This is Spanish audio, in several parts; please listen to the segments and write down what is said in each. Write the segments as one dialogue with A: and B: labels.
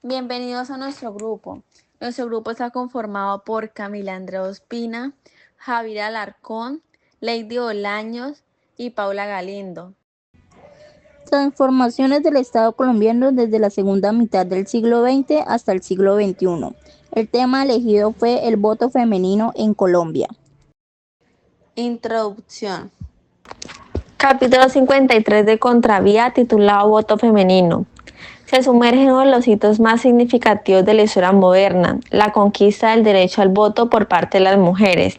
A: Bienvenidos a nuestro grupo. Nuestro grupo está conformado por Camila Andrea Ospina, Javier Alarcón, Lady Bolaños y Paula Galindo.
B: Transformaciones del Estado colombiano desde la segunda mitad del siglo XX hasta el siglo XXI. El tema elegido fue el voto femenino en Colombia.
A: Introducción. Capítulo 53 de Contravía, titulado Voto Femenino. Se sumerge en uno de los hitos más significativos de la historia moderna, la conquista del derecho al voto por parte de las mujeres.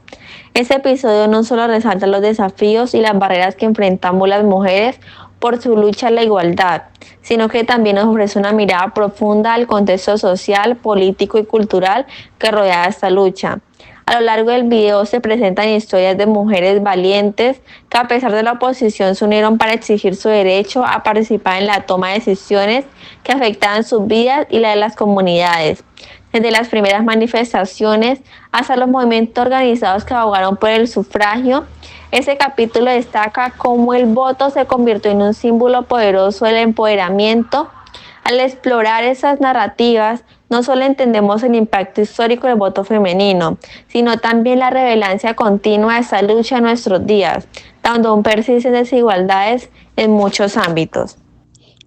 A: Este episodio no solo resalta los desafíos y las barreras que enfrentamos las mujeres por su lucha a la igualdad, sino que también nos ofrece una mirada profunda al contexto social, político y cultural que rodea esta lucha. A lo largo del video se presentan historias de mujeres valientes que a pesar de la oposición se unieron para exigir su derecho a participar en la toma de decisiones que afectaban sus vidas y la de las comunidades. Desde las primeras manifestaciones hasta los movimientos organizados que abogaron por el sufragio, este capítulo destaca cómo el voto se convirtió en un símbolo poderoso del empoderamiento. Al explorar esas narrativas, no solo entendemos el impacto histórico del voto femenino, sino también la relevancia continua de esta lucha en nuestros días, donde aún persisten desigualdades en muchos ámbitos.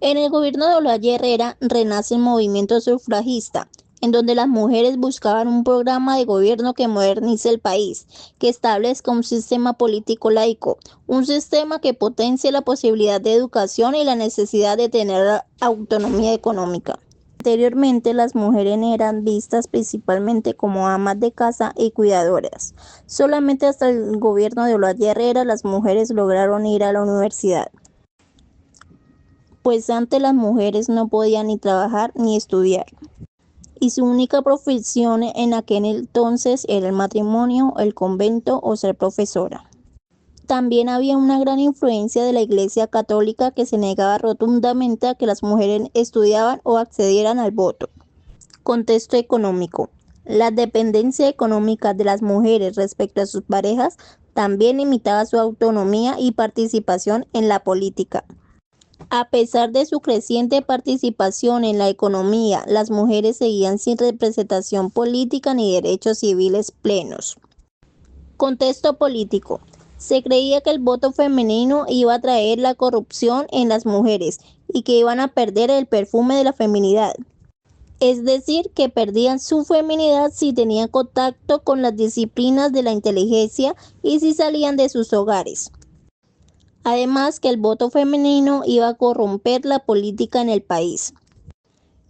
B: En el gobierno de Olaya Herrera renace el movimiento sufragista, en donde las mujeres buscaban un programa de gobierno que modernice el país, que establezca un sistema político laico, un sistema que potencie la posibilidad de educación y la necesidad de tener autonomía económica. Anteriormente, las mujeres eran vistas principalmente como amas de casa y cuidadoras. Solamente hasta el gobierno de Olaya Herrera las mujeres lograron ir a la universidad, pues antes las mujeres no podían ni trabajar ni estudiar, y su única profesión en aquel entonces era el matrimonio, el convento o ser profesora. También había una gran influencia de la Iglesia Católica que se negaba rotundamente a que las mujeres estudiaban o accedieran al voto. Contexto económico. La dependencia económica de las mujeres respecto a sus parejas también limitaba su autonomía y participación en la política. A pesar de su creciente participación en la economía, las mujeres seguían sin representación política ni derechos civiles plenos. Contexto político. Se creía que el voto femenino iba a traer la corrupción en las mujeres y que iban a perder el perfume de la feminidad. Es decir, que perdían su feminidad si tenían contacto con las disciplinas de la inteligencia y si salían de sus hogares. Además, que el voto femenino iba a corromper la política en el país.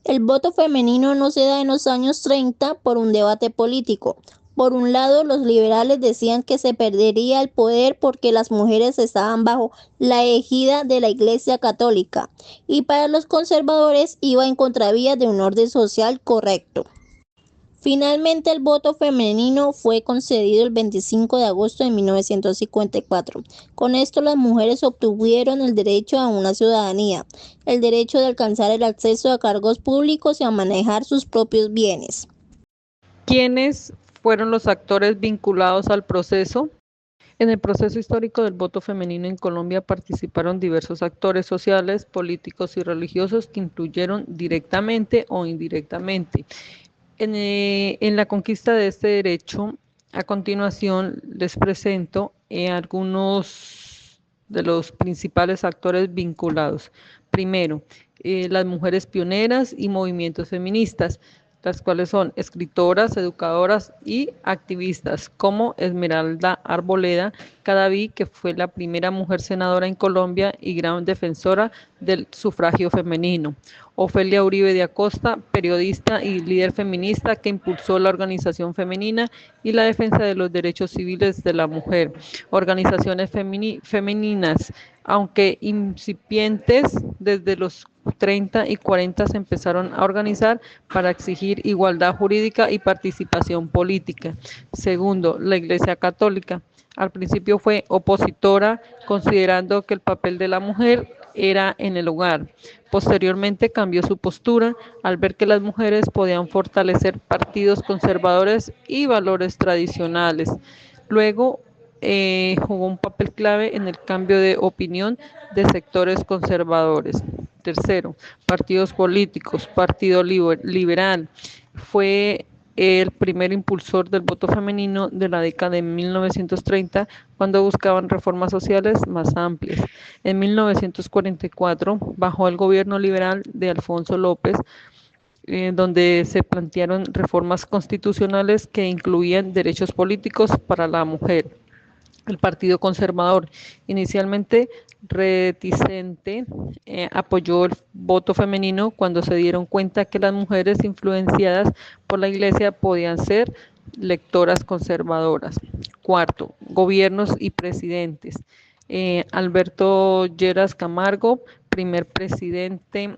B: El voto femenino no se da en los años 30 por un debate político. Por un lado, los liberales decían que se perdería el poder porque las mujeres estaban bajo la égida de la Iglesia Católica, y para los conservadores iba en contravía de un orden social correcto. Finalmente, el voto femenino fue concedido el 25 de agosto de 1954. Con esto, las mujeres obtuvieron el derecho a una ciudadanía, el derecho de alcanzar el acceso a cargos públicos y a manejar sus propios bienes.
C: ¿Quiénes fueron los actores vinculados al proceso? En el proceso histórico del voto femenino en Colombia participaron diversos actores sociales, políticos y religiosos que influyeron directamente o indirectamente en la conquista de este derecho. A continuación les presento algunos de los principales actores vinculados. Primero, las mujeres pioneras y movimientos feministas, las cuales son escritoras, educadoras y activistas, como Esmeralda Arboleda Cadaví, que fue la primera mujer senadora en Colombia y gran defensora del sufragio femenino. Ofelia Uribe de Acosta, periodista y líder feminista que impulsó la organización femenina y la defensa de los derechos civiles de la mujer. Organizaciones femeninas, aunque incipientes, desde los 30 y 40 se empezaron a organizar para exigir igualdad jurídica y participación política. Segundo, la Iglesia Católica. Al principio fue opositora, considerando que el papel de la mujer era en el hogar. Posteriormente cambió su postura al ver que las mujeres podían fortalecer partidos conservadores y valores tradicionales. Luego jugó un papel clave en el cambio de opinión de sectores conservadores. Tercero, partidos políticos. Partido Liberal fue el primer impulsor del voto femenino de la década de 1930, cuando buscaban reformas sociales más amplias. En 1944, bajo el gobierno liberal de Alfonso López, donde se plantearon reformas constitucionales que incluían derechos políticos para la mujer. El Partido Conservador, inicialmente reticente, apoyó el voto femenino cuando se dieron cuenta que las mujeres influenciadas por la Iglesia podían ser lectoras conservadoras. Cuarto, gobiernos y presidentes. Alberto Lleras Camargo, primer presidente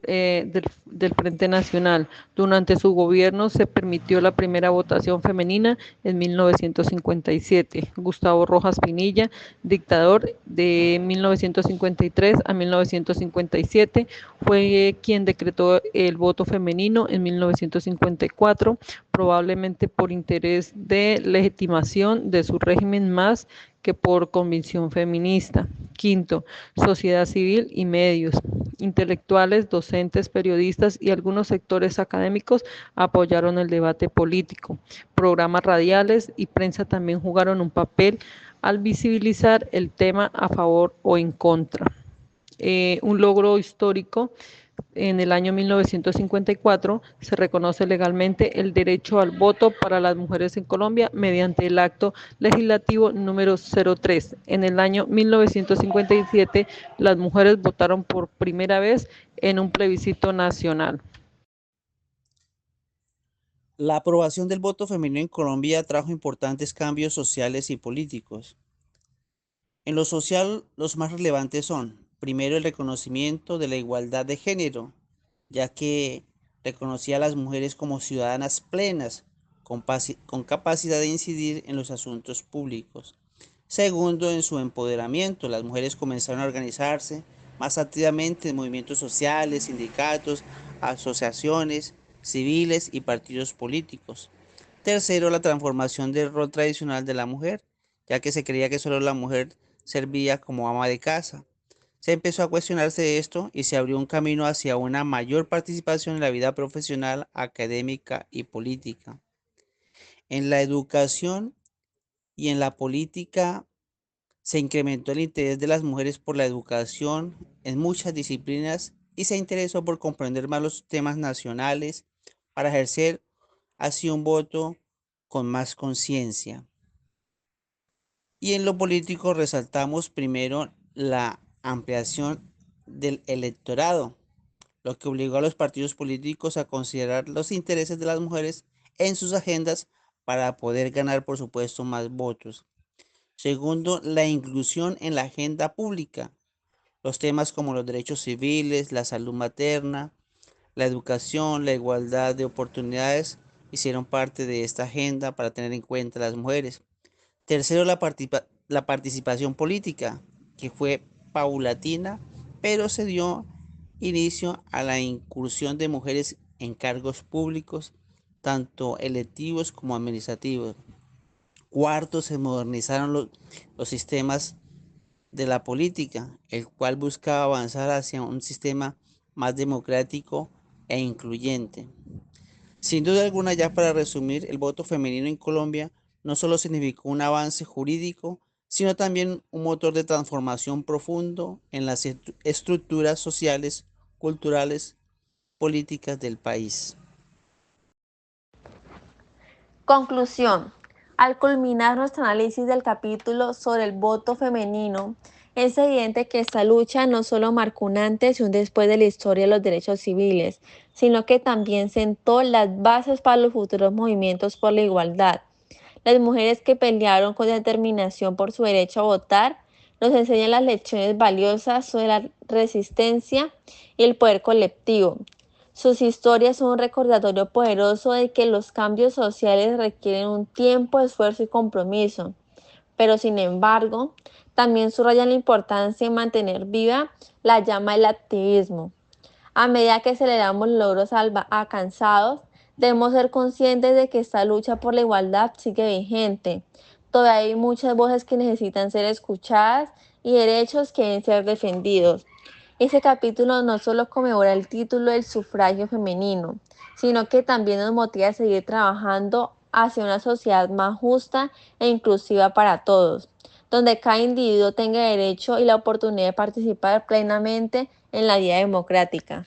C: del Frente Nacional. Durante su gobierno se permitió la primera votación femenina en 1957. Gustavo Rojas Pinilla, dictador de 1953 a 1957, fue quien decretó el voto femenino en 1954, probablemente por interés de legitimación de su régimen más que por convicción feminista. Quinto, sociedad civil y medios. Intelectuales, docentes, periodistas y algunos sectores académicos apoyaron el debate político. Programas radiales y prensa también jugaron un papel al visibilizar el tema a favor o en contra. Un logro histórico: en el año 1954 se reconoce legalmente el derecho al voto para las mujeres en Colombia mediante el acto legislativo número 03. En el año 1957 las mujeres votaron por primera vez en un plebiscito nacional.
D: La aprobación del voto femenino en Colombia trajo importantes cambios sociales y políticos. En lo social, los más relevantes son, primero, el reconocimiento de la igualdad de género, ya que reconocía a las mujeres como ciudadanas plenas, con capacidad de incidir en los asuntos públicos. Segundo, en su empoderamiento, las mujeres comenzaron a organizarse más activamente en movimientos sociales, sindicatos, asociaciones civiles y partidos políticos. Tercero, la transformación del rol tradicional de la mujer, ya que se creía que solo la mujer servía como ama de casa. Se empezó a cuestionarse esto y se abrió un camino hacia una mayor participación en la vida profesional, académica y política. En la educación y en la política se incrementó el interés de las mujeres por la educación en muchas disciplinas y se interesó por comprender más los temas nacionales para ejercer así un voto con más conciencia. Y en lo político resaltamos primero la ampliación del electorado, lo que obligó a los partidos políticos a considerar los intereses de las mujeres en sus agendas para poder ganar, por supuesto, más votos. Segundo, la inclusión en la agenda pública. Los temas como los derechos civiles, la salud materna, la educación, la igualdad de oportunidades hicieron parte de esta agenda para tener en cuenta a las mujeres. Tercero, la participación política, que fue paulatina, pero se dio inicio a la incursión de mujeres en cargos públicos, tanto electivos como administrativos. Cuarto, se modernizaron los sistemas de la política, el cual buscaba avanzar hacia un sistema más democrático e incluyente. Sin duda alguna, ya para resumir, el voto femenino en Colombia no solo significó un avance jurídico, sino también un motor de transformación profundo en las estructuras sociales, culturales, políticas del país.
A: Conclusión. Al culminar nuestro análisis del capítulo sobre el voto femenino, es evidente que esta lucha no solo marcó un antes y un después de la historia de los derechos civiles, sino que también sentó las bases para los futuros movimientos por la igualdad. Las mujeres que pelearon con determinación por su derecho a votar nos enseñan las lecciones valiosas sobre la resistencia y el poder colectivo. Sus historias son un recordatorio poderoso de que los cambios sociales requieren un tiempo, esfuerzo y compromiso, pero sin embargo, también subrayan la importancia de mantener viva la llama del activismo. A medida que celebramos logros alcanzados, debemos ser conscientes de que esta lucha por la igualdad sigue vigente. todavía hay muchas voces que necesitan ser escuchadas y derechos que deben ser defendidos. Ese capítulo no solo conmemora el título del sufragio femenino, sino que también nos motiva a seguir trabajando hacia una sociedad más justa e inclusiva para todos, donde cada individuo tenga derecho y la oportunidad de participar plenamente en la vida democrática.